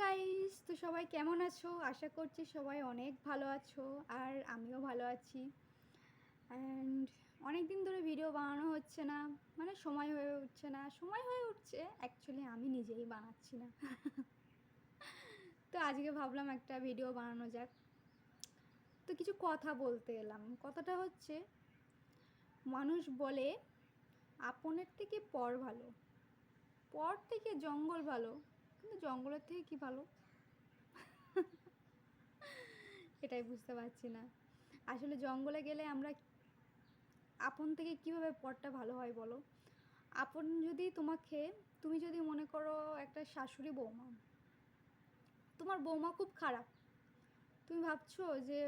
Guys, তো সবাই কেমন আছো? আশা করছি সবাই অনেক ভালো আছো আর আমিও ভালো আছি। অ্যান্ড অনেক দিন ধরে ভিডিও বানানো হচ্ছে না, মানে সময় হয়ে উঠছে না। সময় হয়ে উঠছে, অ্যাকচুয়ালি আমি নিজেই বানাচ্ছি না। তো আজকে ভাবলাম একটা ভিডিও বানানো যাক। তো কিছু কথা বলতে এলাম। কথাটা হচ্ছে, মানুষ বলে আপনের থেকে পর ভালো, পর থেকে জঙ্গল ভালো, কিন্তু জঙ্গলের থেকে কি ভালো? এটাই বুঝতে পারছি না। আসলে জঙ্গলে গেলে আমরা আপন থেকে কিভাবে পরটা ভালো হয় বলো? আপন যদি তুমি যদি মনে করো একটা শাশুড়ি বৌমা, তোমার বৌমা খুব খারাপ, তুমি ভাবছো যে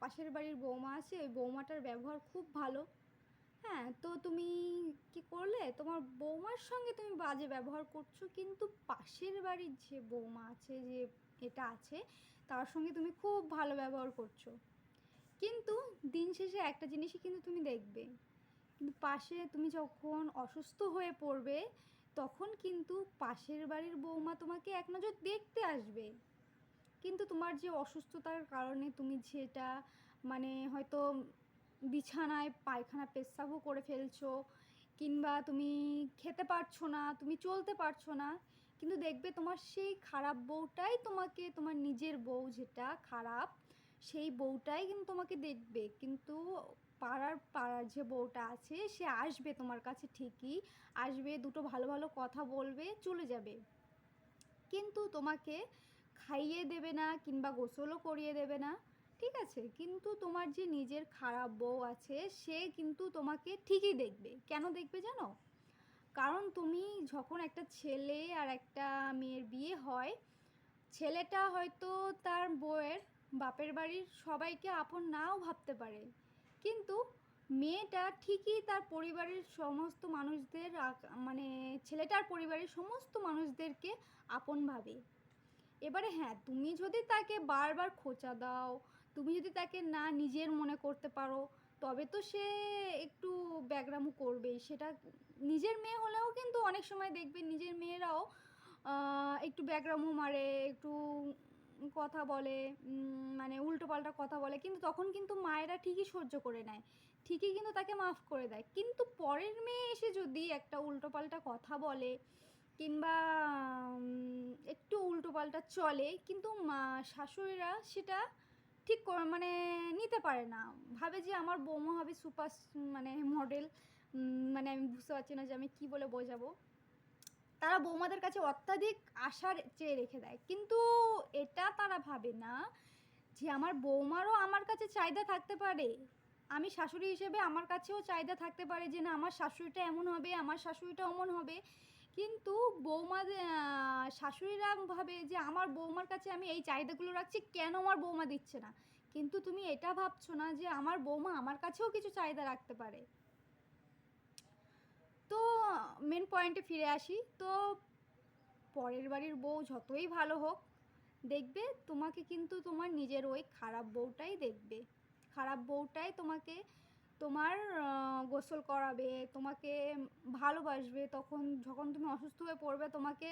পাশের বাড়ির বৌমা আছে, ওই বৌমাটার ব্যবহার খুব ভালো। হ্যাঁ, তো তুমি কি করলে, তোমার বৌমার সঙ্গে তুমি বাজে ব্যবহার করছো, কিন্তু পাশের বাড়ির যে বৌমা আছে, যে এটা আছে, তার সঙ্গে তুমি খুব ভালো ব্যবহার করছো। কিন্তু দিন শেষে একটা জিনিসই কিন্তু তুমি দেখবে, কিন্তু পাশে তুমি যখন অসুস্থ হয়ে পড়বে, তখন কিন্তু পাশের বাড়ির বৌমা তোমাকে এক নজর দেখতে আসবে। কিন্তু তোমার যে অসুস্থতার কারণে তুমি যেটা, মানে হয়তো বিছানায় পায়খানা পেচ্ছাবও করে ফেলছো, কিংবা তুমি খেতে পারছো না, তুমি চলতে পারছো না, কিন্তু দেখবে তোমার সেই খারাপ বউটাই তোমাকে, তোমার নিজের বউ যেটা খারাপ, সেই বউটাই কিন্তু তোমাকে দেখবে। কিন্তু পাড়ার পাড়ার যে বউটা আছে, সে আসবে তোমার কাছে, ঠিকই আসবে, দুটো ভালো ভালো কথা বলবে, চলে যাবে, কিন্তু তোমাকে খাইয়ে দেবে না কিংবা গোসলও করিয়ে দেবে না। ঠিক আছে, কিন্তু তোমার যে নিজের খারাপ বউ আছে, সে কিন্তু তোমাকে ঠিকই দেখবে। কেন দেখবে জানো? কারণ তুমি যখন একটা ছেলে আর একটা মেয়ের বিয়ে হয়, ছেলেটা হয়তো তার বউয়ের বাপের বাড়ির সবাইকে আপন নাও ভাবতে পারে, কিন্তু মেয়েটা ঠিকই তার পরিবারের সমস্ত মানুষদের, মানে ছেলেটার পরিবারের সমস্ত মানুষদেরকে আপন ভাবে। এবারে হ্যাঁ, তুমি যদি তাকে বারবার খোঁচা দাও, তুমি যদি তাকে না নিজের মনে করতে পারো, তবে তো সে একটু ব্যাকরামো করবেই। সেটা নিজের মেয়ে হলেও কিন্তু অনেক সময় দেখবে নিজের মেয়েরাও একটু ব্যাকরামো মারে, একটু কথা বলে, মানে উল্টোপাল্টা কথা বলে, কিন্তু তখন কিন্তু মায়েরা ঠিকই সহ্য করে নেয়, ঠিকই কিন্তু তাকে মাফ করে দেয়। কিন্তু পরের মেয়ে এসে যদি একটা উল্টোপাল্টা কথা বলে, কিংবা একটু উল্টোপাল্টা চলে, কিন্তু শাশুড়িরা সেটা ঠিক মানে নিতে পারে না, ভাবে যে আমার বৌমা হবে সুপার, মানে মডেল। মানে আমি বুঝতে পারছি না যে আমি কী বলে বোঝাবো। তারা বৌমাদের কাছে অত্যাধিক আশার চেয়ে রেখে দেয়, কিন্তু এটা তারা ভাবে না যে আমার বৌমারও আমার কাছে চাহিদা থাকতে পারে, আমি শাশুড়ি হিসেবে আমার কাছেও চাহিদা থাকতে পারে যে না, আমার শাশুড়িটা এমন হবে, আমার শাশুড়িটা অমন হবে। কিন্তু শাশুড়িরা ভাবে যে আমার বৌমার কাছে আমি এই চাহিদাগুলো রাখছি, কেন আমার বৌমা দিচ্ছে না? কিন্তু তুমি এটা ভাবছো না যে আমার বৌমা আমার কাছেও কিছু চাহিদা রাখতে পারে। তো মেন পয়েন্টে ফিরে আসি। তো পরের বাড়ির বউ যতই ভালো হোক, দেখবে তোমাকে কিন্তু তোমার নিজের ওই খারাপ বউটাই দেখবে। খারাপ বউটাই তোমাকে, তোমার গোসল করাবে, তোমাকে ভালোবাসবে, তখন যখন তুমি অসুস্থ হয়ে পড়বে তোমাকে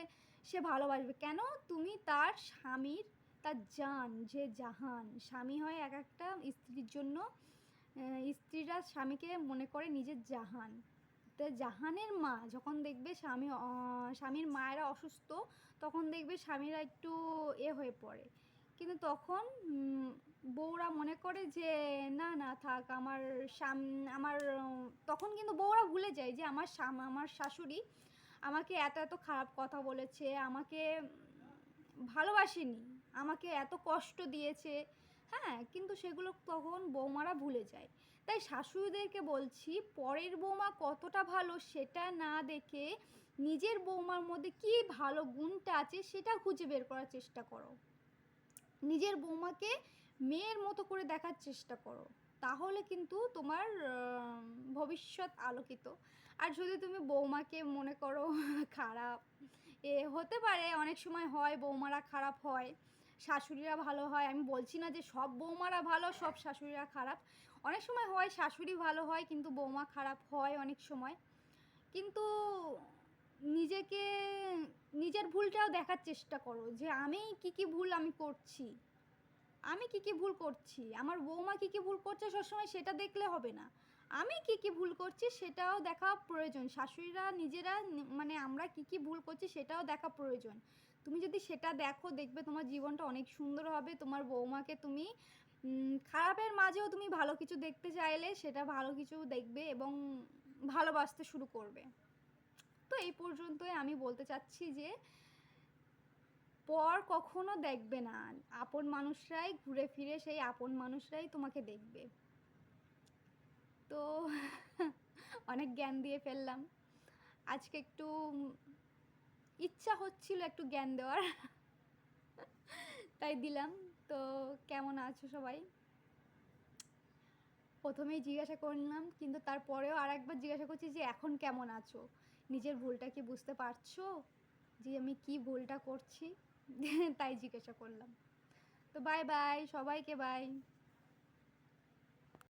সে ভালোবাসবে। কেন? তুমি তার স্বামীর, তার জান, যে জাহান। স্বামী হয় এক একটা স্ত্রীর জন্য, স্ত্রীরা স্বামীকে মনে করে নিজের জাহান। তো জাহানের মা যখন দেখবে স্বামীর মায়েরা অসুস্থ, তখন দেখবে স্বামীরা একটু হয়ে পড়ে, কিন্তু তখন বউরা মনে করে যে না না থাক, আমার তখন কিন্তু বউরা ভুলে যায় যে আমার শাশুড়ি আমাকে এত এত খারাপ কথা বলেছে, আমাকে ভালোবাসেনি, আমাকে এত কষ্ট দিয়েছে। হ্যাঁ, কিন্তু সেগুলো তখন বৌমারা ভুলে যায়। তাই শাশুড়িদেরকে বলছি, পরের বৌমা কতটা ভালো সেটা না দেখে নিজের বৌমার মধ্যে কী ভালো গুণটা আছে সেটা খুঁজে বের করার চেষ্টা করো। নিজের বৌমাকে মেয়ের মতো করে দেখার চেষ্টা করো, তাহলে কিন্তু তোমার ভবিষ্যৎ আলোকিত। আর যদি তুমি বৌমাকে মনে করো খারাপ, হতে পারে, অনেক সময় হয় বৌমারা খারাপ হয়, শাশুড়িরা ভালো হয়। আমি বলছি না যে সব বৌমারা ভালো, সব শাশুড়িরা খারাপ। অনেক সময় হয় শাশুড়ি ভালো হয় কিন্তু বৌমা খারাপ হয় অনেক সময়। কিন্তু নিজেকে নিজের ভুলটাও দেখার চেষ্টা করো যে আমি কি ভুল আমি করছি, আমি কি ভুল করছি, আমার বৌমা কি ভুল করছে সবসময় সেটা দেখলে হবে না, আমি কি ভুল করছি সেটাও দেখা প্রয়োজন। শাশুড়িরা নিজেরা মানে আমরা কি ভুল করছি সেটাও দেখা প্রয়োজন। তুমি যদি সেটা দেখো দেখবে তোমার জীবনটা অনেক সুন্দর হবে। তোমার বৌমাকে তুমি খারাপের মাঝেও তুমি ভালো কিছু দেখতে চাইলে সেটা ভালো কিছু দেখবে এবং ভালোবাসতে শুরু করবে। তো এই পর্যন্তই আমি বলতে চাচ্ছি যে পর কখনো দেখবে না, আপন মানুষরাই ঘুরে ফিরে সেই আপন মানুষরাই তোমাকে দেখবে। তো অনেক জ্ঞান দিয়ে ফেললাম আজকে, একটু ইচ্ছা হচ্ছিল একটু জ্ঞান দেওয়ার তাই দিলাম। তো কেমন আছো সবাই? প্রথমেই জিজ্ঞাসা করলাম কিন্তু তারপরেও আর একবার জিজ্ঞাসা করছি যে এখন কেমন আছো, নিজের ভুলটা কি বুঝতে পারছো যে আমি কি ভুলটা করছি তাই জিজ্ঞাসা করলাম। তো বাই বাই সবাইকে, বাই।